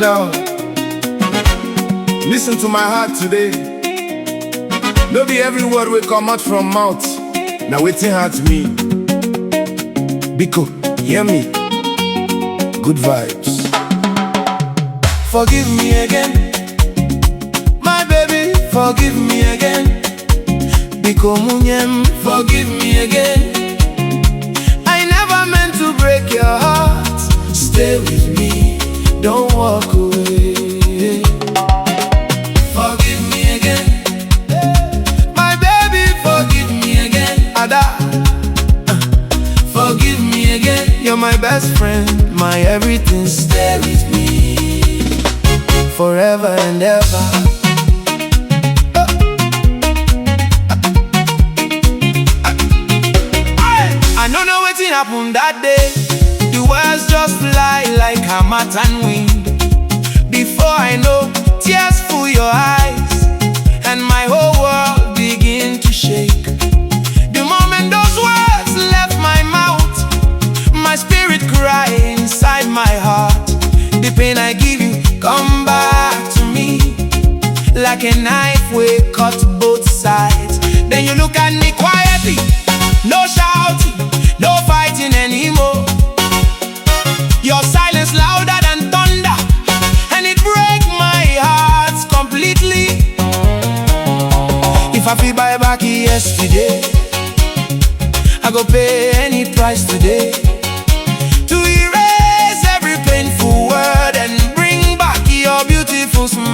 down. Listen to my heart today. No be every word will come out from mouth. Now waiting heart me. Biko, hear me. Good vibes. Forgive me again, my baby, forgive me again. Biko munyem, forgive me again. I never meant to break your heart. Stay with me, don't walk away. Forgive me again, my baby, forgive me again. Ada, forgive me again. You're my best friend, my everything. Stay with me forever and ever. I don't know what happened that day. The words just fly like a Harmattan wind. Before I know, tears fill your eyes, and my whole world begin to shake. The moment those words left my mouth, my spirit cried inside my heart. The pain I give you come back to me like a knife we cut both sides. Then you look at me quietly, no shouting, no fighting anymore. Your silence louder than thunder, and it breaks my heart completely. If I feel buy back yesterday, I go pay any price today to erase every painful word and bring back your beautiful smile.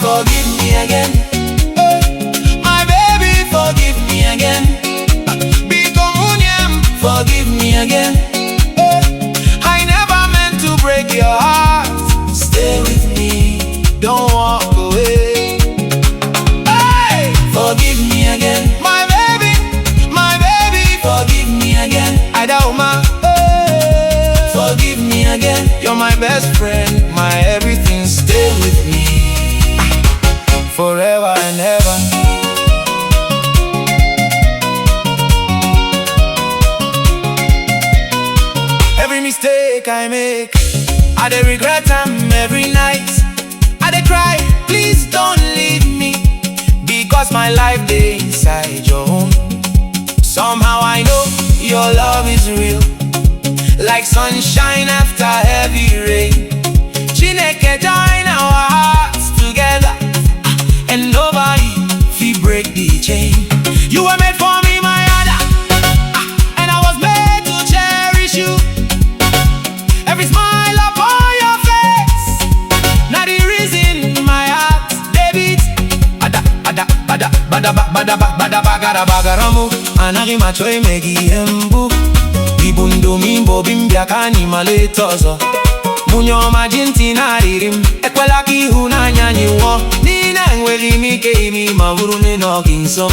Forgive me again, my baby, forgive me again. Forgive me again. I never meant to break your heart. Stay with me, don't walk away. Hey! Forgive me again, my baby, forgive me again. Adauma, forgive me again. You're my best friend, my everything. Stay with me forever and ever. Mistake I make, I dey regret them every night. I dey cry, please don't leave me, because my life dey inside your own. Somehow I know your love is real, like sunshine after heavy rain. Chineke join our hearts together, and nobody fit break the chain. You were made for me, my other, and I was made to cherish you. Every smile upon your face, now the reason my heart they beat. Ada, ada, bada, bada, bada, bada, bagara, bagaramu. Anari machoy megi embu. Bibundo mimbo bimbia kani maletozo. Munyo majinti na ririm. Ekwela ki huna nyanyi wo. Nina nweri mike imi mavuru neno kinsom.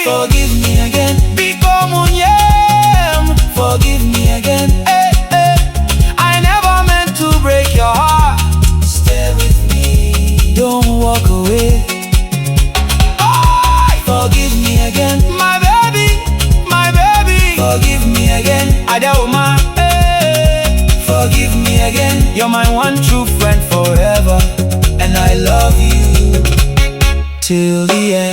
Forgive me again, Biko munyem. Forgive me again, I never meant to break your heart. Stay with me, don't walk away. Forgive me again, my baby, forgive me again. Adauma, forgive me again. You're my one true friend forever, and I love you till the end.